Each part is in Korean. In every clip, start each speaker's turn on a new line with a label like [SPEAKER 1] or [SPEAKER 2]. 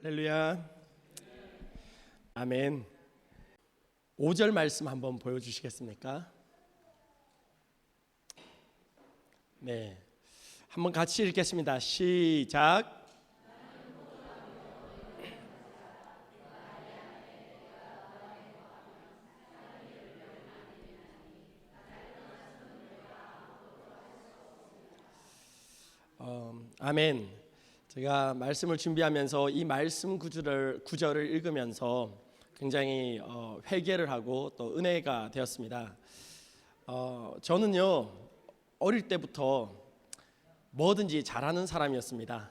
[SPEAKER 1] 할렐루야. 아멘. 5절 말씀 한번 보여주시겠습니까? 네, 한번 같이 읽겠습니다. 시작. 아멘. 제가 말씀을 준비하면서 이 말씀 구절을 읽으면서 굉장히 회개를 하고 또 은혜가 되었습니다. 저는요 어릴 때부터 뭐든지 잘하는 사람이었습니다.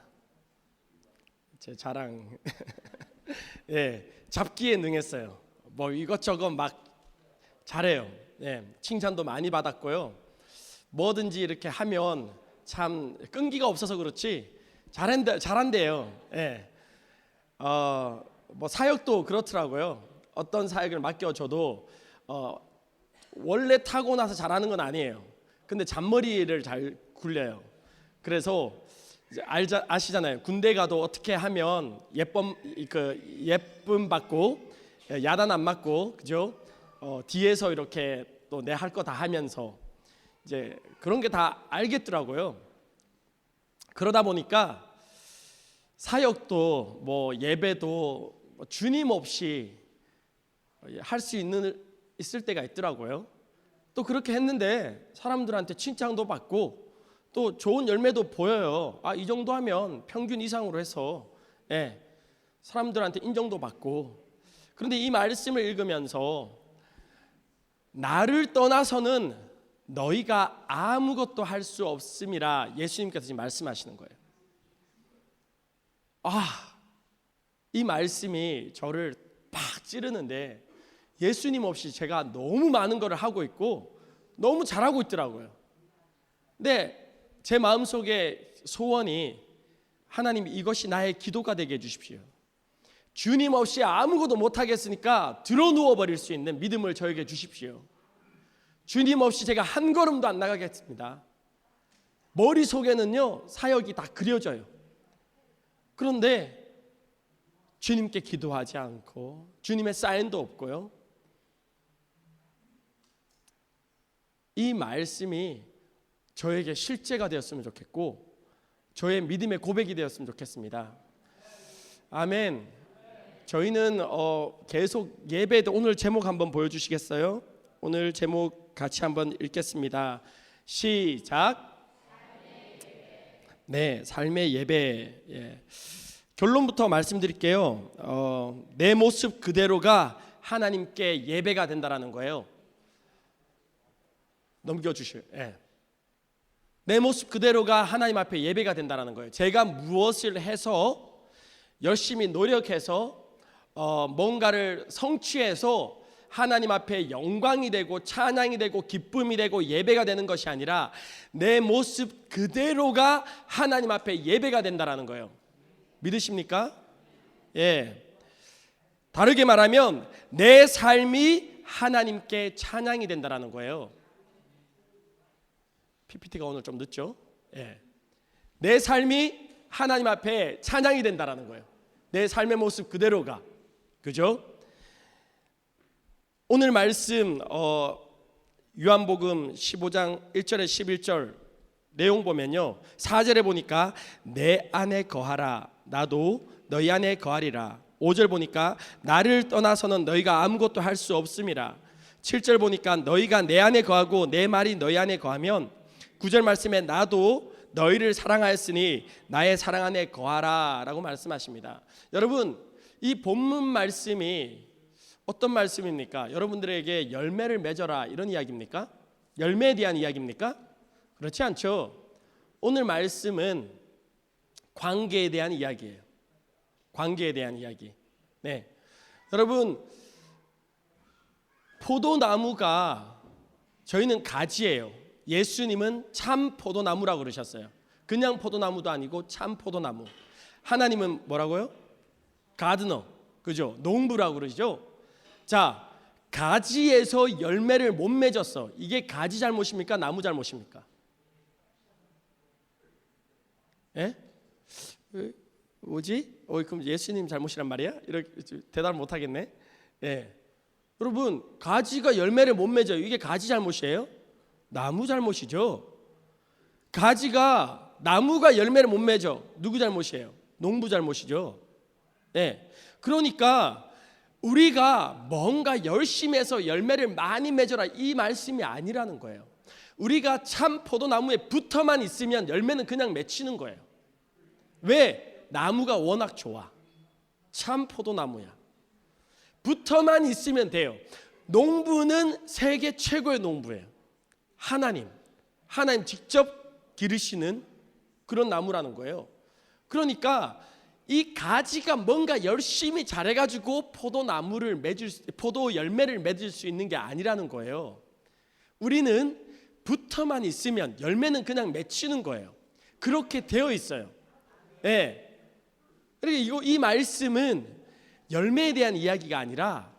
[SPEAKER 1] 제 자랑. 예, 잡기에 능했어요. 뭐 이것저것 막 잘해요. 예, 칭찬도 많이 받았고요. 뭐든지 이렇게 하면 참 끈기가 없어서 그렇지 잘한대요. 예. 뭐 사역도 그렇더라고요. 어떤 사역을 맡겨줘도 원래 타고나서 잘하는 건 아니에요. 근데 잔머리를 잘 굴려요. 그래서 이제 아시잖아요. 군대 가도 어떻게 하면 예쁨 받고 야단 안 맞고, 그죠? 뒤에서 이렇게 또 내 할 거 다 하면서 이제 그런 게 다 알겠더라고요. 그러다 보니까 사역도 뭐 예배도 주님 없이 할 수 있을 때가 있더라고요. 또 그렇게 했는데 사람들한테 칭찬도 받고 또 좋은 열매도 보여요. 이 정도 하면 평균 이상으로 해서 사람들한테 인정도 받고. 그런데 이 말씀을 읽으면서 나를 떠나서는 너희가 아무것도 할 수 없음이라 예수님께서 지금 말씀하시는 거예요. 이 말씀이 저를 팍 찌르는데 예수님 없이 제가 너무 많은 걸 하고 있고 너무 잘하고 있더라고요. 근데 제 마음속에 소원이 하나님 이것이 나의 기도가 되게 해주십시오. 주님 없이 아무것도 못하겠으니까 드러누워 버릴 수 있는 믿음을 저에게 주십시오. 주님 없이 제가 한 걸음도 안 나가겠습니다. 머릿속에는요 사역이 다 그려져요. 그런데 주님께 기도하지 않고 주님의 사인도 없고요. 이 말씀이 저에게 실제가 되었으면 좋겠고 저의 믿음의 고백이 되었으면 좋겠습니다. 아멘. 저희는 계속 예배도 오늘 제목 한번 보여주시겠어요? 오늘 제목 같이 한번 읽겠습니다. 시작. 네, 삶의 예배. 결론부터 말씀드릴게요. 내 모습 그대로가 하나님께 예배가 된다라는 거예요. 넘겨주시오. 내 모습 그대로가 하나님 앞에 예배가 된다라는 거예요. 제가 무엇을 해서 열심히 노력해서 뭔가를 성취해서 하나님 앞에 영광이 되고 찬양이 되고 기쁨이 되고 예배가 되는 것이 아니라 내 모습 그대로가 하나님 앞에 예배가 된다라는 거예요. 믿으십니까? 다르게 말하면 내 삶이 하나님께 찬양이 된다라는 거예요. PPT가 오늘 좀 늦죠? 내 삶이 하나님 앞에 찬양이 된다라는 거예요. 내 삶의 모습 그대로가. 그죠? 오늘 말씀 요한복음 15장 1절에 11절 내용 보면요 4절에 보니까 내 안에 거하라 나도 너희 안에 거하리라. 5절 보니까 나를 떠나서는 너희가 아무것도 할 수 없음이라. 7절 보니까 너희가 내 안에 거하고 내 말이 너희 안에 거하면 9절 말씀에 나도 너희를 사랑하였으니 나의 사랑 안에 거하라 라고 말씀하십니다. 여러분 이 본문 말씀이 어떤 말씀입니까? 여러분들에게 열매를 맺어라 이런 이야기입니까? 열매에 대한 이야기입니까? 그렇지 않죠. 오늘 말씀은 관계에 대한 이야기예요. 관계에 대한 이야기. 여러분 포도나무가 저희는 가지예요. 예수님은 참 포도나무라고 그러셨어요. 그냥 포도나무도 아니고 참 포도나무. 하나님은 뭐라고요? 가드너. 그죠? 농부라고 그러죠. 자, 가지에서 열매를 못 맺었어. 이게 가지 잘못입니까? 나무 잘못입니까? 뭐지? 그럼 예수님 잘못이란 말이야? 이렇게 대답을 못 하겠네. 예. 여러분, 가지가 열매를 못 맺어요. 이게 가지 잘못이에요? 나무 잘못이죠. 나무가 열매를 못 맺어. 누구 잘못이에요? 농부 잘못이죠. 예. 그러니까 우리가 뭔가 열심히 해서 열매를 많이 맺어라, 이 말씀이 아니라는 거예요. 우리가 참 포도나무에 붙어만 있으면 열매는 그냥 맺히는 거예요. 왜? 나무가 워낙 좋아. 참 포도나무야. 붙어만 있으면 돼요. 농부는 세계 최고의 농부예요. 하나님 직접 기르시는 그런 나무라는 거예요. 그러니까 이 가지가 뭔가 열심히 잘해가지고 포도 열매를 맺을 수 있는 게 아니라는 거예요. 우리는 붙어만 있으면 열매는 그냥 맺히는 거예요. 그렇게 되어 있어요. 예. 그리고 이 말씀은 열매에 대한 이야기가 아니라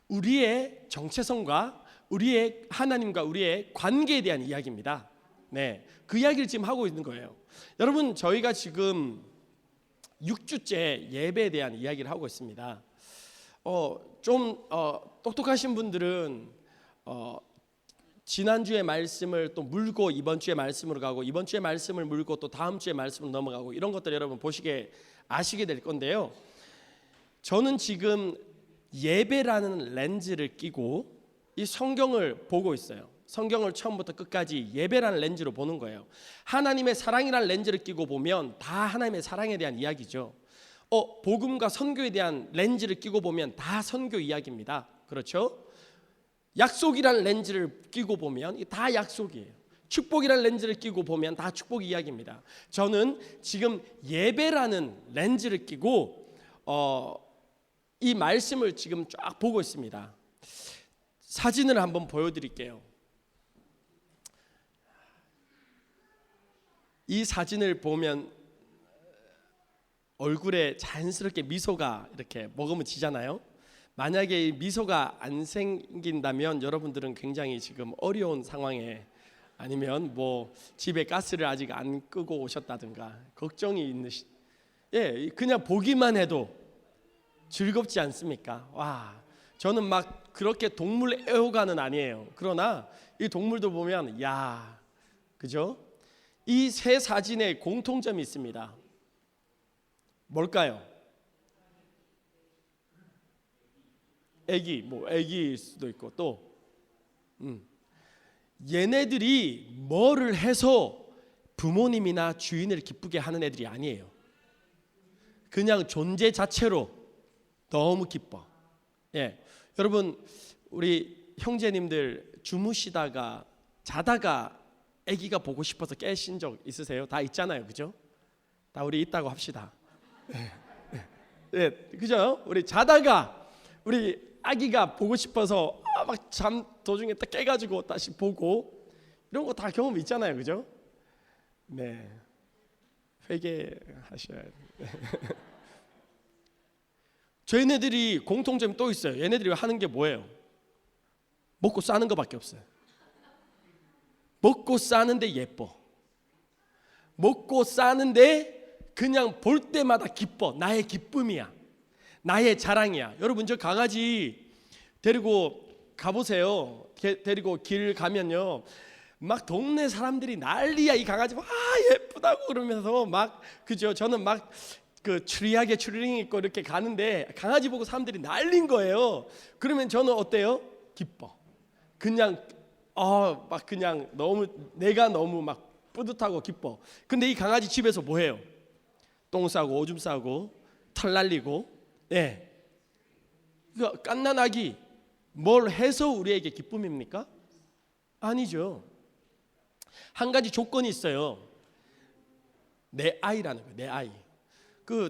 [SPEAKER 1] 우리의 정체성과 우리의 하나님과 우리의 관계에 대한 이야기입니다. 네, 그 이야기를 지금 하고 있는 거예요. 여러분, 저희가 지금 6주째 예배에 대한 이야기를 하고 있습니다. 똑똑하신 분들은 지난주의 말씀을 또 물고 이번 주의 말씀으로 가고, 이번 주의 말씀을 물고 또 다음 주의 말씀으로 넘어가고, 이런 것들 여러분 아시게 될 건데요. 저는 지금 예배라는 렌즈를 끼고 이 성경을 보고 있어요. 성경을 처음부터 끝까지 예배라는 렌즈로 보는 거예요. 하나님의 사랑이라는 렌즈를 끼고 보면 다 하나님의 사랑에 대한 이야기죠. 복음과 선교에 대한 렌즈를 끼고 보면 다 선교 이야기입니다. 그렇죠? 약속이라는 렌즈를 끼고 보면 다 약속이에요. 축복이라는 렌즈를 끼고 보면 다 축복 이야기입니다. 저는 지금 예배라는 렌즈를 끼고 이 말씀을 지금 쫙 보고 있습니다. 사진을 한번 보여드릴게요. 이 사진을 보면 얼굴에 자연스럽게 미소가 이렇게 머금어지잖아요. 만약에 이 미소가 안 생긴다면 여러분들은 굉장히 지금 어려운 상황에, 아니면 뭐 집에 가스를 아직 안 끄고 오셨다든가 걱정이 있는 그냥 보기만 해도 즐겁지 않습니까? 와, 저는 막 그렇게 동물 애호가는 아니에요. 그러나 이 동물들 보면 그죠? 이 세 사진에 공통점이 있습니다. 뭘까요? 애기일 수도 있고, 또 얘네들이 뭐를 해서 부모님이나 주인을 기쁘게 하는 애들이 아니에요. 그냥 존재 자체로 너무 기뻐. 예, 여러분, 우리 형제님들 자다가 아기가 보고 싶어서 깨신 적 있으세요? 다 있잖아요, 그죠? 다 우리 있다고 합시다. 네, 그죠? 우리 자다가 우리 아기가 보고 싶어서 막 잠 도중에 딱 깨가지고 다시 보고, 이런 거 다 경험 있잖아요, 그죠? 네, 회개하셔야 돼요. 저희네들이 공통점이 또 있어요. 얘네들이 하는 게 뭐예요? 먹고 싸는 거밖에 없어요. 먹고 싸는데 예뻐. 먹고 싸는데 그냥 볼 때마다 기뻐. 나의 기쁨이야. 나의 자랑이야. 여러분, 저 강아지 데리고 가보세요. 데리고 길 가면요, 막 동네 사람들이 난리야. 이 강아지 와 예쁘다고 그러면서 막, 그죠? 저는 막 그 추리하게 추리링 입고 이렇게 가는데 강아지 보고 사람들이 난린 거예요. 그러면 저는 어때요? 기뻐. 그냥 막 그냥 내가 너무 막 뿌듯하고 기뻐. 근데 이 강아지 집에서 뭐 해요? 똥 싸고 오줌 싸고 털 날리고. 예. 그러니까 갓난아기 뭘 해서 우리에게 기쁨입니까? 아니죠. 한 가지 조건이 있어요. 내 아이라는 거예요. 내 아이.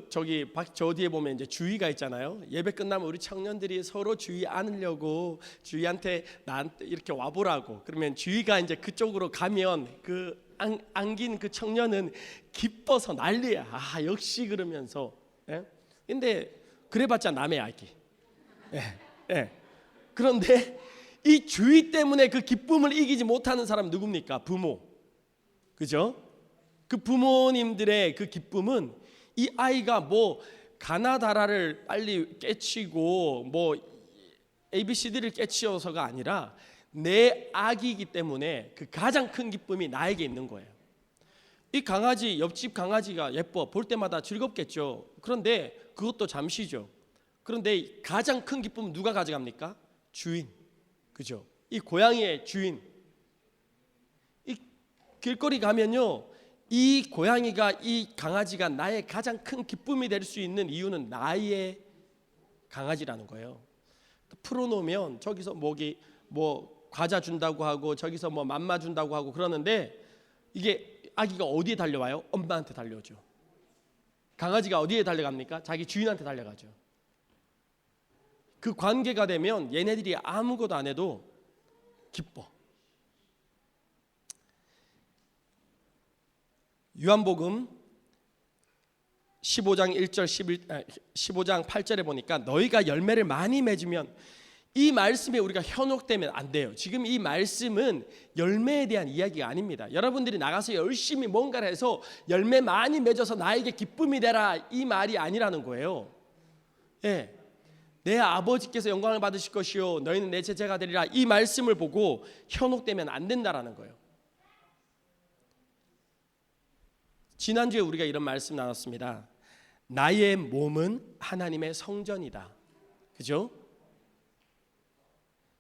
[SPEAKER 1] 저 뒤에 보면 이제 주의가 있잖아요. 예배 끝나면 우리 청년들이 서로 주의 안으려고 주의한테 나한테 이렇게 와보라고. 그러면 주의가 이제 그쪽으로 가면 안긴 그 청년은 기뻐서 난리야. 역시 그러면서. 예? 근데 그래봤자 남의 아기. 예. 그런데 이 주의 때문에 그 기쁨을 이기지 못하는 사람 누굽니까? 부모. 그죠? 그 부모님들의 그 기쁨은 이 아이가 뭐 가나다라를 빨리 깨치고 뭐 ABCD를 깨치어서가 아니라 내 아기이기 때문에 그 가장 큰 기쁨이 나에게 있는 거예요. 이 강아지, 옆집 강아지가 예뻐, 볼 때마다 즐겁겠죠. 그런데 그것도 잠시죠. 그런데 가장 큰 기쁨은 누가 가져갑니까? 주인, 그죠? 이 고양이의 주인. 이 길거리 가면요, 이 고양이가, 이 강아지가 나의 가장 큰 기쁨이 될 수 있는 이유는 나의 강아지라는 거예요. 풀어놓으면 저기서 뭐 과자 준다고 하고 저기서 뭐 맘마 준다고 하고 그러는데 이게 아기가 어디에 달려와요? 엄마한테 달려오죠. 강아지가 어디에 달려갑니까? 자기 주인한테 달려가죠. 그 관계가 되면 얘네들이 아무것도 안 해도 기뻐. 요한복음 15장 1절 15장 8절에 보니까 너희가 열매를 많이 맺으면, 이 말씀에 우리가 현혹되면 안 돼요. 지금 이 말씀은 열매에 대한 이야기가 아닙니다. 여러분들이 나가서 열심히 뭔가를 해서 열매 많이 맺어서 나에게 기쁨이 되라, 이 말이 아니라는 거예요. 예, 내 아버지께서 영광을 받으실 것이요 너희는 내 제자가 되리라, 이 말씀을 보고 현혹되면 안 된다라는 거예요. 지난주에 우리가 이런 말씀 나눴습니다. 나의 몸은 하나님의 성전이다. 그죠?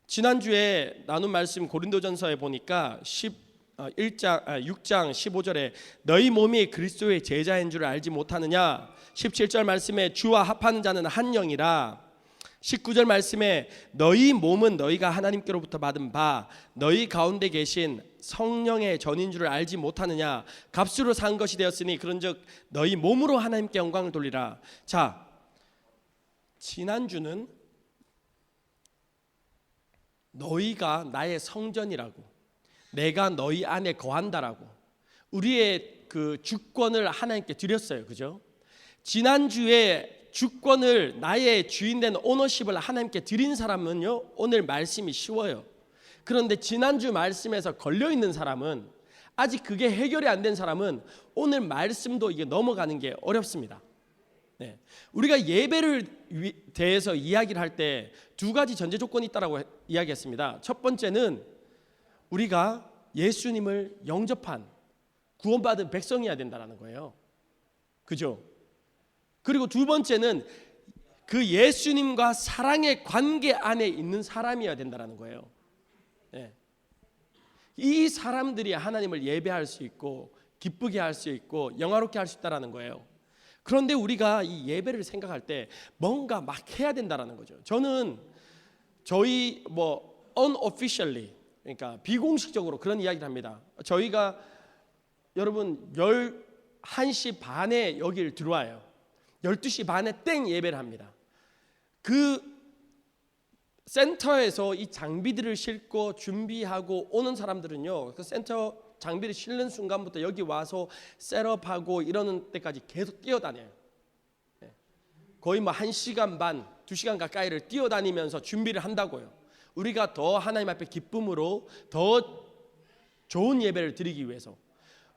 [SPEAKER 1] 지난주에 나눈 말씀 고린도전서에 보니까 6장 15절에 너희 몸이 그리스도의 제자인 줄 알지 못하느냐, 17절 말씀에 주와 합하는 자는 한 영이라, 19절 말씀에 너희 몸은 너희가 하나님께로부터 받은 바 너희 가운데 계신 성령의 전인 줄을 알지 못하느냐, 값으로 산 것이 되었으니 그런즉 너희 몸으로 하나님께 영광을 돌리라. 자, 지난주는 너희가 나의 성전이라고, 내가 너희 안에 거한다라고 우리의 그 주권을 하나님께 드렸어요. 그죠? 지난주에 주권을, 나의 주인된 오너십을 하나님께 드린 사람은요, 오늘 말씀이 쉬워요. 그런데 지난주 말씀에서 걸려있는 사람은, 아직 그게 해결이 안 된 사람은 오늘 말씀도 이게 넘어가는 게 어렵습니다. 네. 우리가 예배를 대해서 이야기를 할 때 두 가지 전제 조건이 있다라고 이야기했습니다. 첫 번째는 우리가 예수님을 영접한 구원받은 백성이어야 된다는 거예요. 그죠? 그리고 두 번째는 그 예수님과 사랑의 관계 안에 있는 사람이어야 된다는 거예요. 네. 이 사람들이 하나님을 예배할 수 있고 기쁘게 할 수 있고 영화롭게 할 수 있다는 거예요. 그런데 우리가 이 예배를 생각할 때 뭔가 막 해야 된다는 거죠. 저는 저희 unofficially, 그러니까 비공식적으로 그런 이야기를 합니다. 저희가 여러분 11시 반에 여기를 들어와요. 12시 반에 땡 예배를 합니다. 그 센터에서 이 장비들을 싣고 준비하고 오는 사람들은요, 그 센터 장비를 실는 순간부터 여기 와서 셋업하고 이러는 때까지 계속 뛰어다녀요. 거의 1시간 반, 2시간 가까이를 뛰어다니면서 준비를 한다고요. 우리가 더 하나님 앞에 기쁨으로 더 좋은 예배를 드리기 위해서.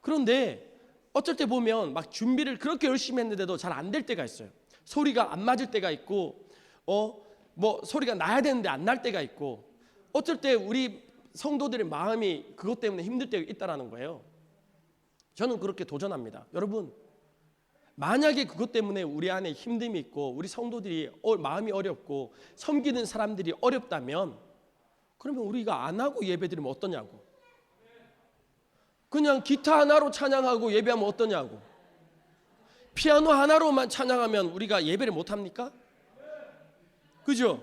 [SPEAKER 1] 그런데 어쩔 때 보면 막 준비를 그렇게 열심히 했는데도 잘 안 될 때가 있어요. 소리가 안 맞을 때가 있고, 소리가 나야 되는데 안 날 때가 있고, 어쩔 때 우리 성도들의 마음이 그것 때문에 힘들 때가 있다라는 거예요. 저는 그렇게 도전합니다. 여러분, 만약에 그것 때문에 우리 안에 힘듦이 있고 우리 성도들이 마음이 어렵고 섬기는 사람들이 어렵다면, 그러면 우리가 안 하고 예배드리면 어떠냐고. 그냥 기타 하나로 찬양하고 예배하면 어떠냐고. 피아노 하나로만 찬양하면 우리가 예배를 못합니까? 그죠?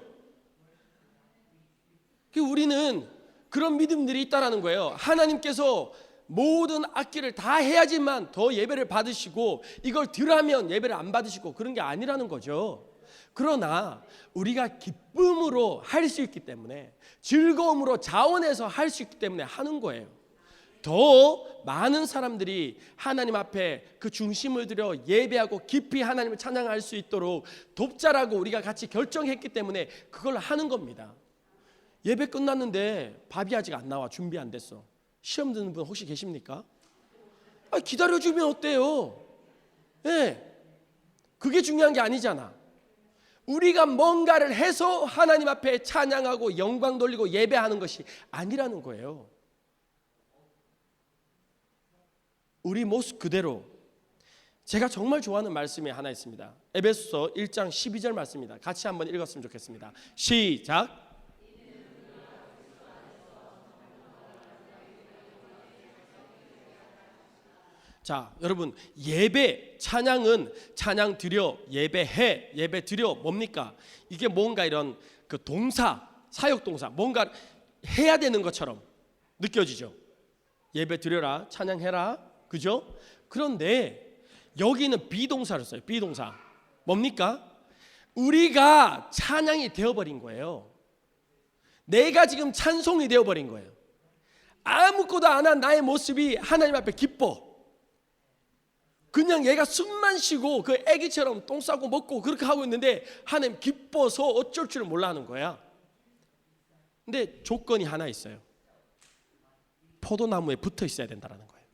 [SPEAKER 1] 우리는 그런 믿음들이 있다라는 거예요. 하나님께서 모든 악기를 다 해야지만 더 예배를 받으시고, 이걸 덜하면 예배를 안 받으시고, 그런 게 아니라는 거죠. 그러나 우리가 기쁨으로 할 수 있기 때문에, 즐거움으로 자원해서 할 수 있기 때문에 하는 거예요. 더 많은 사람들이 하나님 앞에 그 중심을 들여 예배하고 깊이 하나님을 찬양할 수 있도록 돕자라고 우리가 같이 결정했기 때문에 그걸 하는 겁니다. 예배 끝났는데 밥이 아직 안 나와, 준비 안 됐어. 시험 드는 분 혹시 계십니까? 기다려주면 어때요? 네. 그게 중요한 게 아니잖아. 우리가 뭔가를 해서 하나님 앞에 찬양하고 영광 돌리고 예배하는 것이 아니라는 거예요. 우리 모습 그대로. 제가 정말 좋아하는 말씀이 하나 있습니다. 에베소서 1장 12절 말씀입니다. 같이 한번 읽었으면 좋겠습니다. 시작. 자, 여러분, 예배, 찬양은 찬양 드려, 예배해, 예배 드려 뭡니까? 이게 뭔가 이런 그 동사, 사역 동사, 뭔가 해야 되는 것처럼 느껴지죠. 예배 드려라, 찬양해라, 그죠? 그런데 여기는 비동사를 써요. 비동사. 뭡니까? 우리가 찬양이 되어버린 거예요. 내가 지금 찬송이 되어버린 거예요. 아무것도 안 한 나의 모습이 하나님 앞에 기뻐. 그냥 얘가 숨만 쉬고 그 애기처럼 똥 싸고 먹고 그렇게 하고 있는데 하나님 기뻐서 어쩔 줄을 몰라 하는 거야. 근데 조건이 하나 있어요. 포도나무에 붙어 있어야 된다는 거예요.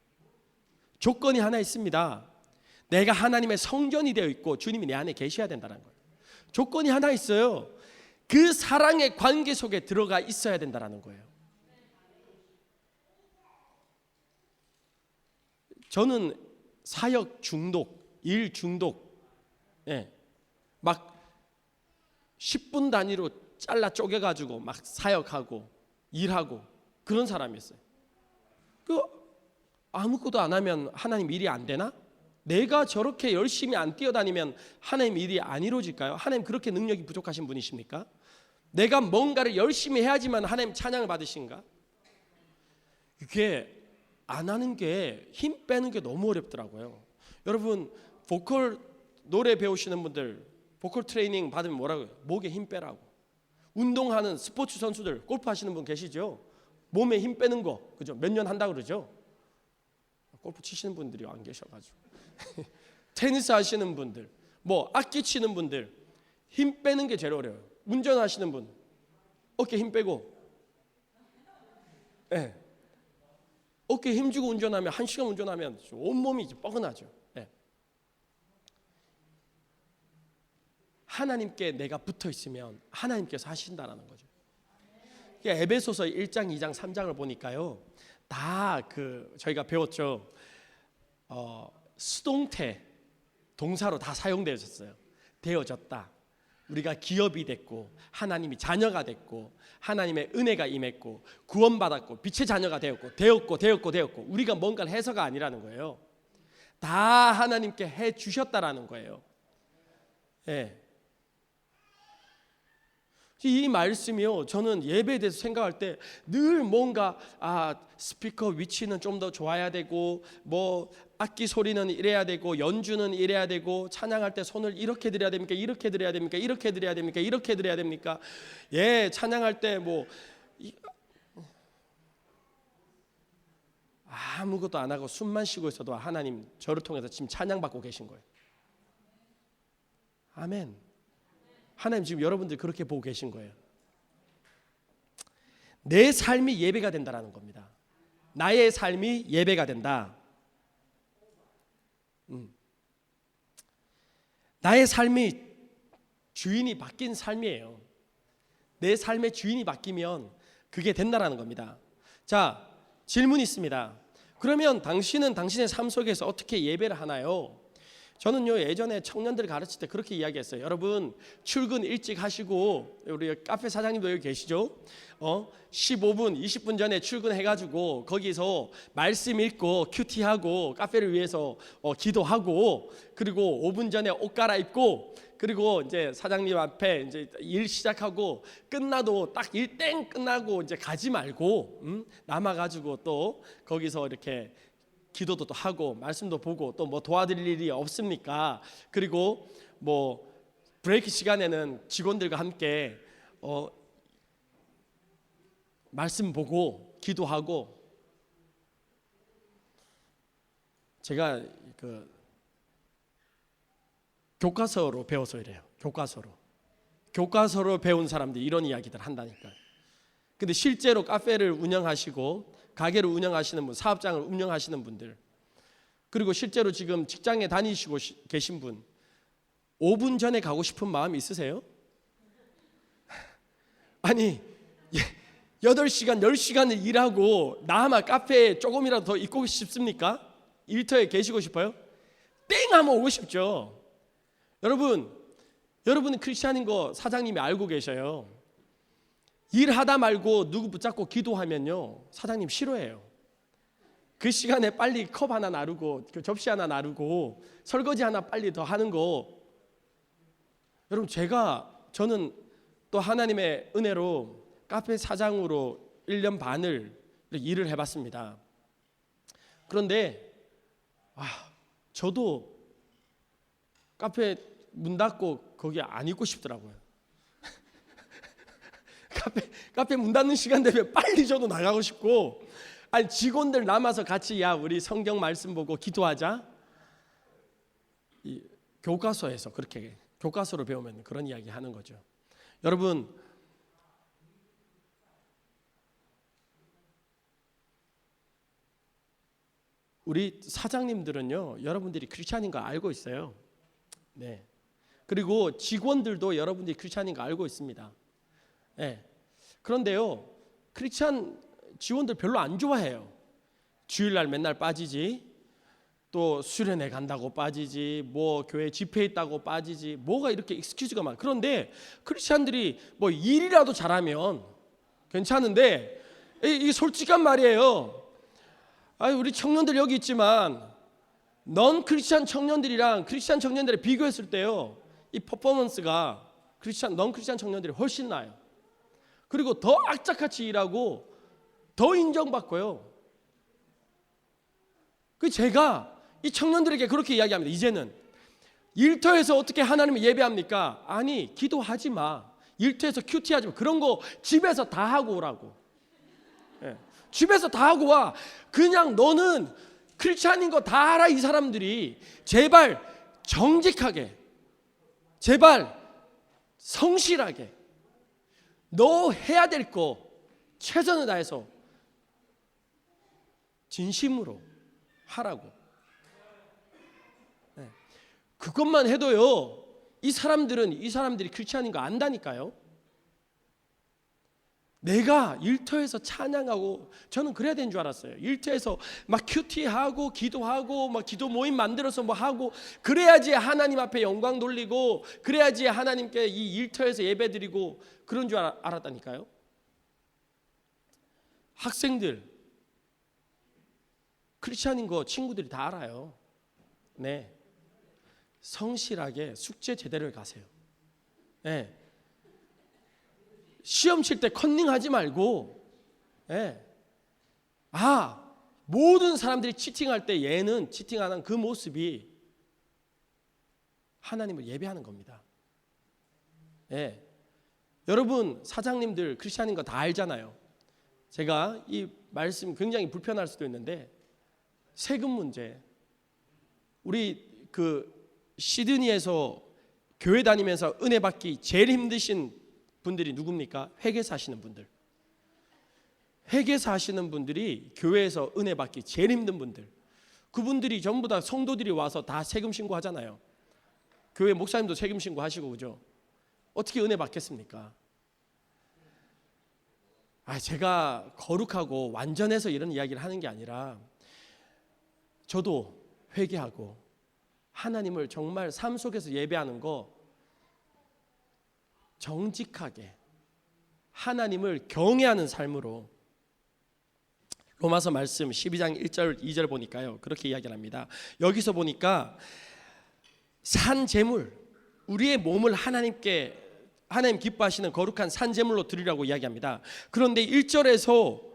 [SPEAKER 1] 조건이 하나 있습니다. 내가 하나님의 성전이 되어 있고 주님이 내 안에 계셔야 된다는 거예요. 조건이 하나 있어요. 그 사랑의 관계 속에 들어가 있어야 된다는 거예요. 저는 사역 중독, 일 중독, 막 10분 단위로 잘라 쪼개가지고 막 사역하고 일하고 그런 사람이었어요. 아무것도 안 하면 하나님 일이 안 되나? 내가 저렇게 열심히 안 뛰어다니면 하나님 일이 안 이루어질까요? 하나님 그렇게 능력이 부족하신 분이십니까? 내가 뭔가를 열심히 해야지만 하나님 찬양을 받으신가? 이게 안 하는 게 힘 빼는 게 너무 어렵더라고요. 여러분 보컬 노래 배우시는 분들 보컬 트레이닝 받으면 뭐라고요? 목에 힘 빼라고. 운동하는 스포츠 선수들 골프 하시는 분 계시죠? 몸에 힘 빼는 거 그죠? 몇 년 한다고 그러죠? 골프 치시는 분들이 안 계셔가지고 테니스 하시는 분들 뭐 악기 치는 분들 힘 빼는 게 제일 어려워요. 운전하시는 분 어깨 힘 빼고 어깨에 힘주고 운전하면 1시간 운전하면 온몸이 뻐근하죠. 하나님께 내가 붙어 있으면 하나님께서 하신다라는 거죠. 에베소서 1장, 2장, 3장을 보니까요. 다 저희가 배웠죠. 수동태 동사로 다 사용되어졌어요. 되어졌다. 우리가 기업이 됐고 하나님이 자녀가 됐고 하나님의 은혜가 임했고 구원받았고 빛의 자녀가 되었고 우리가 뭔가를 해서가 아니라는 거예요. 다 하나님께 해 주셨다라는 거예요. 이 말씀이요. 저는 예배에 대해서 생각할 때 늘 뭔가 스피커 위치는 좀 더 좋아야 되고 뭐 악기 소리는 이래야 되고 연주는 이래야 되고 찬양할 때 손을 이렇게 드려야 됩니까? 이렇게 드려야 됩니까? 이렇게 드려야 됩니까? 이렇게 드려야 됩니까? 찬양할 때 뭐 아무것도 안 하고 숨만 쉬고 있어도 하나님 저를 통해서 지금 찬양받고 계신 거예요. 아멘. 하나님 지금 여러분들 그렇게 보고 계신 거예요. 내 삶이 예배가 된다라는 겁니다. 나의 삶이 예배가 된다. 나의 삶이 주인이 바뀐 삶이에요. 내 삶의 주인이 바뀌면 그게 된다라는 겁니다. 자, 질문이 있습니다. 그러면 당신은 당신의 삶 속에서 어떻게 예배를 하나요? 저는요 예전에 청년들 가르칠 때 그렇게 이야기했어요. 여러분 출근 일찍 하시고 우리 카페 사장님도 여기 계시죠? 15분 20분 전에 출근해가지고 거기서 말씀 읽고 큐티하고 카페를 위해서 기도하고 그리고 5분 전에 옷 갈아입고 그리고 이제 사장님 앞에 이제 일 시작하고 끝나도 딱 일 땡 끝나고 이제 가지 말고 남아가지고 또 거기서 이렇게 기도도 또 하고 말씀도 보고 또 뭐 도와드릴 일이 없습니까? 그리고 뭐 브레이크 시간에는 직원들과 함께 말씀 보고 기도하고. 제가 교과서로 배워서 이래요. 교과서로 배운 사람들이 이런 이야기들 한다니까요. 근데 실제로 카페를 운영하시고 가게를 운영하시는 분, 사업장을 운영하시는 분들, 그리고 실제로 지금 직장에 다니시고 계신 분, 5분 전에 가고 싶은 마음 있으세요? 아니 8시간 10시간을 일하고 나만 카페에 조금이라도 더 있고 싶습니까? 일터에 계시고 싶어요? 땡 하면 오고 싶죠. 여러분은 크리스찬인 거 사장님이 알고 계셔요. 일하다 말고 누구 붙잡고 기도하면요 사장님 싫어해요. 그 시간에 빨리 컵 하나 나르고 접시 하나 나르고 설거지 하나 빨리 더 하는 거. 여러분 저는 또 하나님의 은혜로 카페 사장으로 1년 반을 일을 해봤습니다. 그런데 저도 카페 문 닫고 거기 안 있고 싶더라고요. 카페 문 닫는 시간 되면 빨리 저도 나가고 싶고, 아니 직원들 남아서 같이 우리 성경 말씀 보고 기도하자. 이 교과서에서 그렇게 교과서로 배우면 그런 이야기 하는 거죠. 여러분 우리 사장님들은요 여러분들이 크리스찬인 거 알고 있어요. 네. 그리고 직원들도 여러분들이 크리스찬인 거 알고 있습니다. 네. 그런데요 크리스찬 직원들 별로 안 좋아해요. 주일날 맨날 빠지지, 또 수련회 간다고 빠지지, 뭐 교회 집회 있다고 빠지지, 뭐가 이렇게 익스큐즈가 많아. 그런데 크리스찬들이 뭐 일이라도 잘하면 괜찮은데 이게 솔직한 말이에요. 우리 청년들 여기 있지만 넌 크리스찬 청년들이랑 크리스찬 청년들을 비교했을 때요 이 퍼포먼스가 넌 크리스찬 청년들이 훨씬 나아요. 그리고 더 악착같이 일하고 더 인정받고요. 제가 이 청년들에게 그렇게 이야기합니다. 이제는 일터에서 어떻게 하나님을 예배합니까? 아니 기도하지 마. 일터에서 큐티하지 마. 그런 거 집에서 다 하고 오라고. 네. 집에서 다 하고 와. 그냥 너는 크리스찬인 거 다 알아. 이 사람들이 제발 정직하게, 제발 성실하게 너 해야 될 거 최선을 다해서 진심으로 하라고. 네. 그것만 해도요 이 사람들이 크리스찬인 거 안다니까요. 내가 일터에서 찬양하고, 저는 그래야 되는 줄 알았어요. 일터에서 막 큐티하고 기도하고 막 기도 모임 만들어서 뭐 하고 그래야지 하나님 앞에 영광 돌리고 그래야지 하나님께 이 일터에서 예배드리고 그런 줄 알았다니까요. 학생들 크리스찬인 거 친구들이 다 알아요. 네, 성실하게 숙제 제대로 가세요. 네. 시험 칠 때 컨닝하지 말고, 모든 사람들이 치팅할 때 얘는 치팅하는 그 모습이 하나님을 예배하는 겁니다. 여러분 사장님들 크리스찬인 거 다 알잖아요. 제가 이 말씀 굉장히 불편할 수도 있는데 세금 문제, 우리 시드니에서 교회 다니면서 은혜 받기 제일 힘드신 분들이 누굽니까? 회계사 하시는 분들. 회계사 하시는 분들이 교회에서 은혜 받기 제일 힘든 분들. 그분들이 전부 다 성도들이 와서 다 세금 신고하잖아요. 교회 목사님도 세금 신고하시고 그죠? 어떻게 은혜 받겠습니까? 제가 거룩하고 완전해서 이런 이야기를 하는 게 아니라 저도 회개하고 하나님을 정말 삶 속에서 예배하는 거 정직하게 하나님을 경외하는 삶으로, 로마서 말씀 12장 1절 2절 보니까요 그렇게 이야기를 합니다. 여기서 보니까 산 제물, 우리의 몸을 하나님 기뻐하시는 거룩한 산 제물로 드리라고 이야기합니다. 그런데 1절에서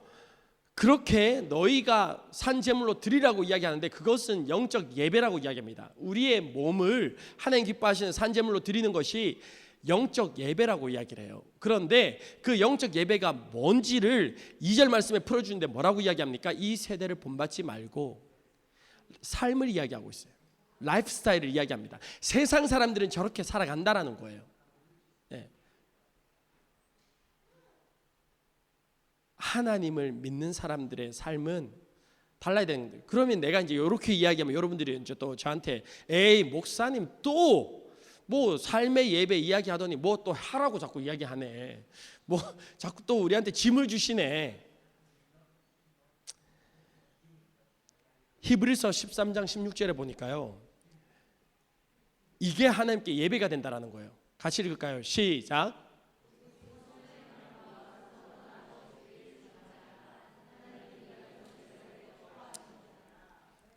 [SPEAKER 1] 그렇게 너희가 산 제물로 드리라고 이야기하는데 그것은 영적 예배라고 이야기합니다. 우리의 몸을 하나님 기뻐하시는 산 제물로 드리는 것이 영적 예배라고 이야기를 해요. 그런데 그 영적 예배가 뭔지를 2절 말씀에 풀어주는데 뭐라고 이야기합니까? 이 세대를 본받지 말고 삶을 이야기하고 있어요. 라이프 스타일을 이야기합니다. 세상 사람들은 저렇게 살아간다라는 거예요. 하나님을 믿는 사람들의 삶은 달라야 되는데, 그러면 내가 이제 이렇게 이야기하면 여러분들이 이제 또 저한테 에이 목사님 또 뭐 삶의 예배 이야기하더니 뭐 또 하라고 자꾸 이야기하네. 뭐 자꾸 또 우리한테 짐을 주시네. 히브리서 13장 16절에 보니까요, 이게 하나님께 예배가 된다라는 거예요. 같이 읽을까요? 시작.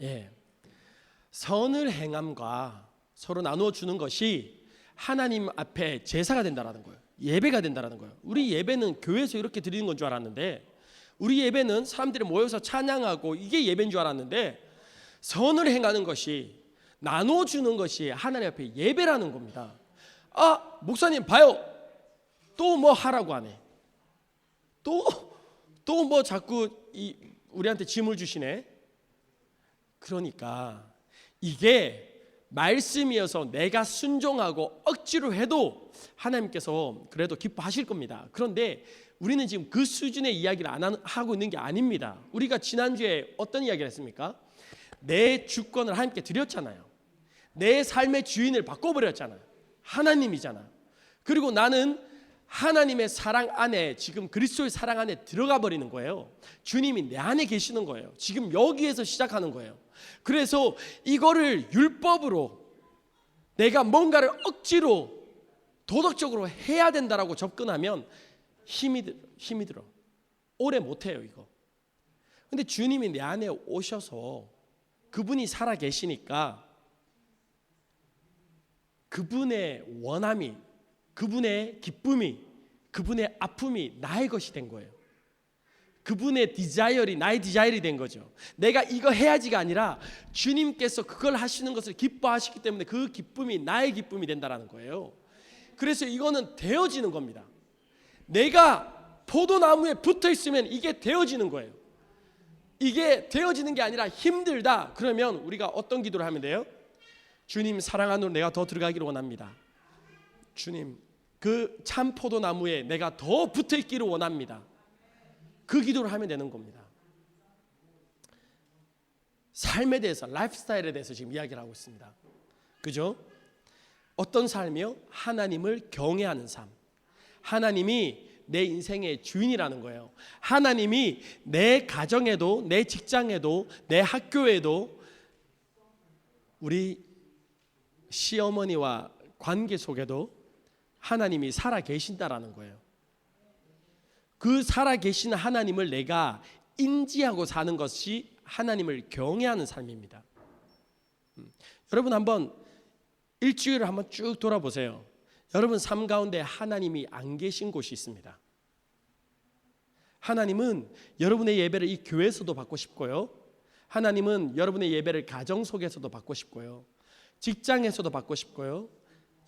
[SPEAKER 1] 예, 선을 행함과 서로 나누어 주는 것이 하나님 앞에 제사가 된다라는 거예요. 예배가 된다라는 거예요. 우리 예배는 교회에서 이렇게 드리는 건 줄 알았는데, 우리 예배는 사람들이 모여서 찬양하고 이게 예배인 줄 알았는데, 선을 행하는 것이, 나누어 주는 것이 하나님 앞에 예배라는 겁니다. 아, 목사님 봐요. 또 뭐 하라고 하네. 또 뭐 자꾸 우리한테 짐을 주시네. 그러니까 이게 말씀이어서 내가 순종하고 억지로 해도 하나님께서 그래도 기뻐하실 겁니다. 그런데 우리는 지금 그 수준의 이야기를 안 하고 있는 게 아닙니다. 우리가 지난주에 어떤 이야기를 했습니까? 내 주권을 하나님께 드렸잖아요. 내 삶의 주인을 바꿔버렸잖아요. 하나님이잖아요. 그리고 나는 하나님의 사랑 안에, 지금 그리스도의 사랑 안에 들어가 버리는 거예요. 주님이 내 안에 계시는 거예요. 지금 여기에서 시작하는 거예요. 그래서 이거를 율법으로 내가 뭔가를 억지로 도덕적으로 해야 된다라고 접근하면 힘이 들어. 오래 못해요 이거. 근데 주님이 내 안에 오셔서 그분이 살아 계시니까 그분의 원함이, 그분의 기쁨이, 그분의 아픔이 나의 것이 된 거예요. 그분의 디자이어리 나의 디자이어리 된 거죠. 내가 이거 해야지가 아니라 주님께서 그걸 하시는 것을 기뻐하시기 때문에 그 기쁨이 나의 기쁨이 된다라는 거예요. 그래서 이거는 되어지는 겁니다. 내가 포도나무에 붙어 있으면 이게 되어지는 거예요. 이게 되어지는 게 아니라 힘들다. 그러면 우리가 어떤 기도를 하면 돼요? 주님 사랑 안으로 내가 더 들어가기를 원합니다. 주님 그 참 포도나무에 내가 더 붙어 있기를 원합니다. 그 기도를 하면 되는 겁니다. 삶에 대해서, 라이프스타일에 대해서 지금 이야기를 하고 있습니다. 그죠? 어떤 삶이요? 하나님을 경외하는 삶. 하나님이 내 인생의 주인이라는 거예요. 하나님이 내 가정에도, 내 직장에도, 내 학교에도, 우리 시어머니와 관계 속에도 하나님이 살아 계신다라는 거예요. 그 살아 계신 하나님을 내가 인지하고 사는 것이 하나님을 경외하는 삶입니다. 여러분 한번 일주일을 한번 쭉 돌아보세요. 여러분 삶 가운데 하나님이 안 계신 곳이 있습니다. 하나님은 여러분의 예배를 이 교회에서도 받고 싶고요. 하나님은 여러분의 예배를 가정 속에서도 받고 싶고요. 직장에서도 받고 싶고요.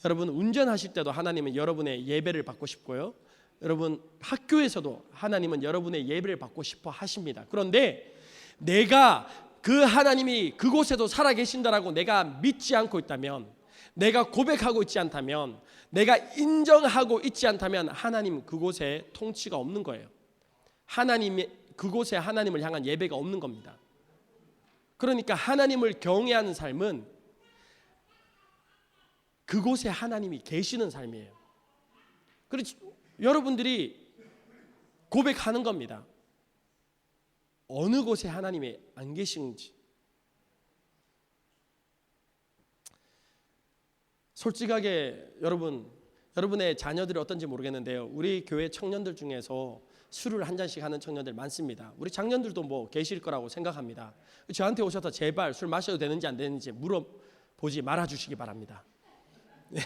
[SPEAKER 1] 여러분 운전하실 때도 하나님은 여러분의 예배를 받고 싶고요. 여러분 학교에서도 하나님은 여러분의 예배를 받고 싶어 하십니다. 그런데 내가 그 하나님이 그곳에도 살아계신다라고 내가 믿지 않고 있다면, 내가 고백하고 있지 않다면, 내가 인정하고 있지 않다면 하나님 그곳에 통치가 없는 거예요. 하나님이 그곳에 하나님을 향한 예배가 없는 겁니다. 그러니까 하나님을 경외하는 삶은 그곳에 하나님이 계시는 삶이에요. 그렇지, 여러분들이 고백하는 겁니다. 어느 곳에 하나님이 안 계신지. 솔직하게 여러분의 자녀들이 어떤지 모르겠는데요. 우리 교회 청년들 중에서 술을 한 잔씩 하는 청년들 많습니다. 우리 장년들도 뭐 계실 거라고 생각합니다. 저한테 오셔서 제발 술 마셔도 되는지 안 되는지 물어보지 말아주시기 바랍니다. 네.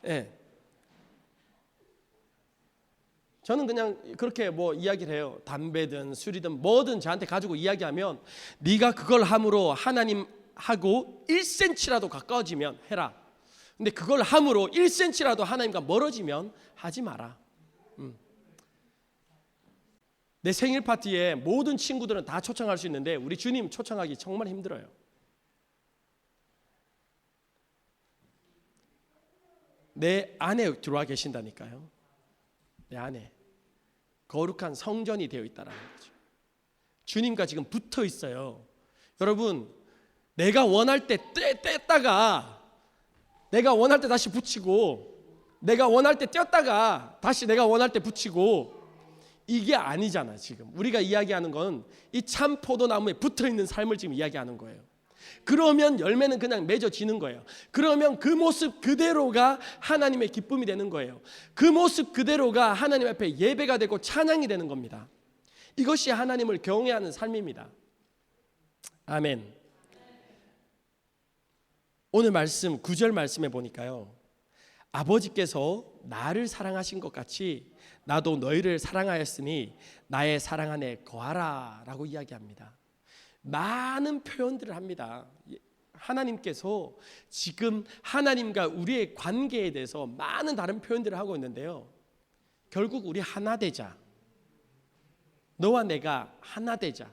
[SPEAKER 1] 네. 저는 그냥 그렇게 뭐 이야기를 해요. 담배든 술이든 뭐든 저한테 가지고 이야기하면 네가 그걸 함으로 하나님하고 1cm라도 가까워지면 해라. 근데 그걸 함으로 1cm라도 하나님과 멀어지면 하지 마라. 내 생일 파티에 모든 친구들은 다 초청할 수 있는데 우리 주님 초청하기 정말 힘들어요. 내 안에 들어와 계신다니까요. 내 안에 거룩한 성전이 되어 있다라는 거죠. 주님과 지금 붙어 있어요. 여러분 내가 원할 때 뗐다가 내가 원할 때 다시 붙이고, 내가 원할 때 뗐다가 다시 내가 원할 때 붙이고, 이게 아니잖아. 지금 우리가 이야기하는 건 이 참 포도나무에 붙어있는 삶을 지금 이야기하는 거예요. 그러면 열매는 그냥 맺어지는 거예요. 그러면 그 모습 그대로가 하나님의 기쁨이 되는 거예요. 그 모습 그대로가 하나님 앞에 예배가 되고 찬양이 되는 겁니다. 이것이 하나님을 경외하는 삶입니다. 아멘. 오늘 말씀 9절 말씀에 보니까요, 아버지께서 나를 사랑하신 것 같이 나도 너희를 사랑하였으니 나의 사랑 안에 거하라 라고 이야기합니다. 많은 표현들을 합니다. 하나님께서 지금 하나님과 우리의 관계에 대해서 많은 다른 표현들을 하고 있는데요, 결국 우리 하나 되자, 너와 내가 하나 되자.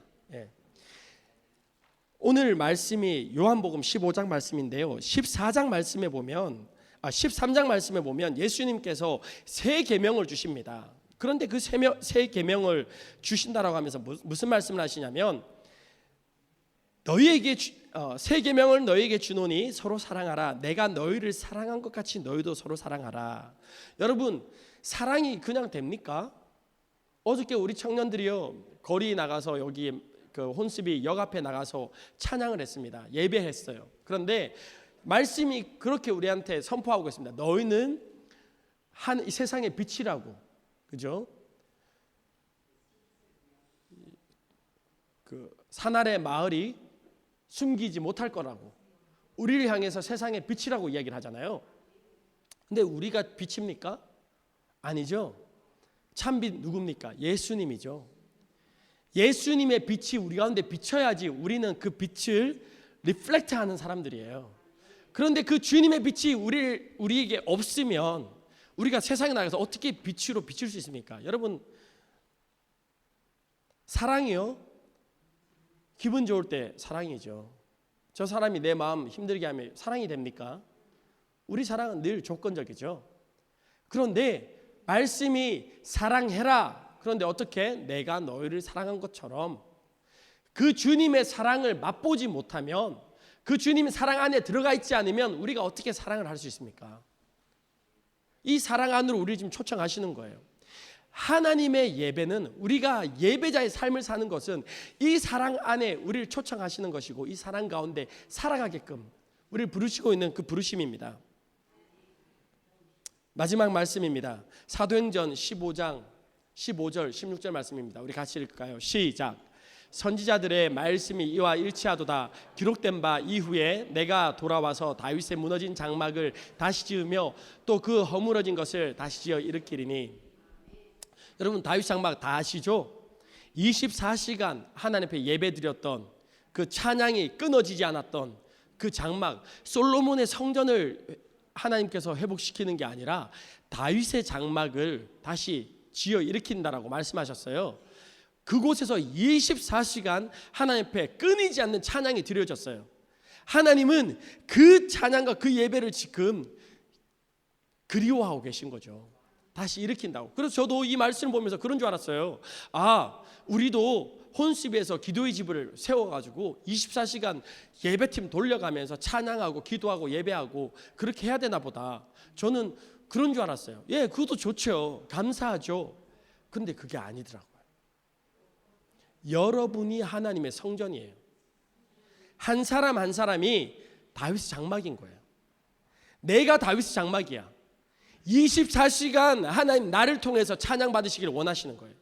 [SPEAKER 1] 오늘 말씀이 요한복음 15장 말씀인데요, 14장 말씀에 보면 13장 말씀에 보면 예수님께서 새 계명을 주십니다. 그런데 그 새 계명을 주신다라고 하면서 무슨 말씀을 하시냐면, 너희에게 새 계명을 너희에게 주노니 서로 사랑하라. 내가 너희를 사랑한 것 같이 너희도 서로 사랑하라. 여러분, 사랑이 그냥 됩니까? 어저께 우리 청년들이요, 거리 나가서 여기 그 혼습이 역 앞에 나가서 찬양을 했습니다. 예배했어요. 그런데 말씀이 그렇게 우리한테 선포하고 있습니다. 너희는 이 세상의 빛이라고, 그죠? 그 산 아래 마을이 숨기지 못할 거라고, 우리를 향해서 세상의 빛이라고 이야기를 하잖아요. 근데 우리가 빛입니까? 아니죠. 참빛 누굽니까? 예수님이죠. 예수님의 빛이 우리 가운데 비쳐야지 우리는 그 빛을 리플렉트하는 사람들이에요. 그런데 그 주님의 빛이 우리에게 없으면 우리가 세상에 나가서 어떻게 빛으로 비칠 수 있습니까? 여러분, 사랑이요, 기분 좋을 때 사랑이죠. 저 사람이 내 마음 힘들게 하면 사랑이 됩니까? 우리 사랑은 늘 조건적이죠. 그런데 말씀이 사랑해라. 그런데 어떻게? 내가 너희를 사랑한 것처럼. 그 주님의 사랑을 맛보지 못하면, 그 주님의 사랑 안에 들어가 있지 않으면 우리가 어떻게 사랑을 할 수 있습니까? 이 사랑 안으로 우리를 지금 초청하시는 거예요. 하나님의 예배는, 우리가 예배자의 삶을 사는 것은 이 사랑 안에 우리를 초청하시는 것이고, 이 사랑 가운데 살아가게끔 우리를 부르시고 있는 그 부르심입니다. 마지막 말씀입니다. 사도행전 15장 15절 16절 말씀입니다. 우리 같이 읽을까요? 시작. 선지자들의 말씀이 이와 일치하도다. 기록된 바 이후에 내가 돌아와서 다윗의 무너진 장막을 다시 지으며 또 그 허물어진 것을 다시 지어 일으키리니. 여러분, 다윗 장막 다 아시죠? 24시간 하나님 앞에 예배드렸던 그 찬양이 끊어지지 않았던 그 장막, 솔로몬의 성전을 하나님께서 회복시키는 게 아니라 다윗의 장막을 다시 지어 일으킨다라고 말씀하셨어요. 그곳에서 24시간 하나님 앞에 끊이지 않는 찬양이 드려졌어요. 하나님은 그 찬양과 그 예배를 지금 그리워하고 계신 거죠. 다시 일으킨다고. 그래서 저도 이 말씀을 보면서 그런 줄 알았어요. 우리도 혼수비에서 기도의 집을 세워가지고 24시간 예배팀 돌려가면서 찬양하고 기도하고 예배하고 그렇게 해야 되나 보다. 저는 그런 줄 알았어요. 예, 그것도 좋죠. 감사하죠. 근데 그게 아니더라고요. 여러분이 하나님의 성전이에요. 한 사람 한 사람이 다윗의 장막인 거예요. 내가 다윗의 장막이야. 24시간 하나님 나를 통해서 찬양 받으시기를 원하시는 거예요.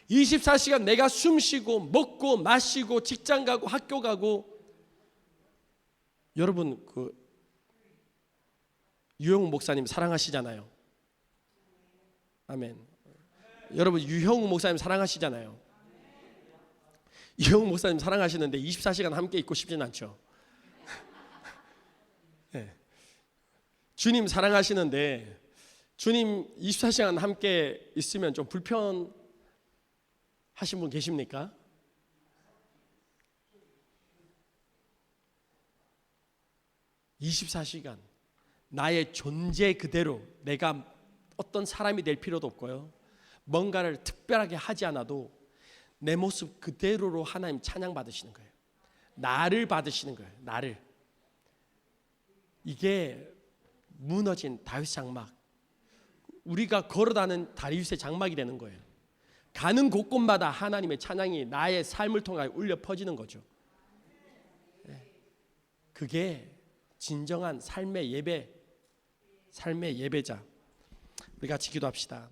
[SPEAKER 1] 24시간 내가 숨 쉬고 먹고 마시고 직장 가고 학교 가고. 여러분, 그 유형우 목사님 사랑하시잖아요. 아멘. 여러분, 유형우 목사님 사랑하시잖아요. 유형우 목사님 사랑하시는데 24시간 함께 있고 싶진 않죠. 네. 주님 사랑하시는데 주님 24시간 함께 있으면 좀 불편하신 분 계십니까? (24시간) 나의 존재 그대로, 내가 어떤 사람이 될 필요도 없고요, 뭔가를 특별하게 하지 않아도 내 모습 그대로로 하나님 찬양 받으시는 거예요. 나를 받으시는 거예요. 나를. 이게 무너진 다윗 장막, 우리가 걸어가는 다윗의 장막이 되는 거예요. 가는 곳곳마다 하나님의 찬양이 나의 삶을 통해 울려 퍼지는 거죠. 그게 진정한 삶의 예배, 삶의 예배자. 우리 같이 기도합시다.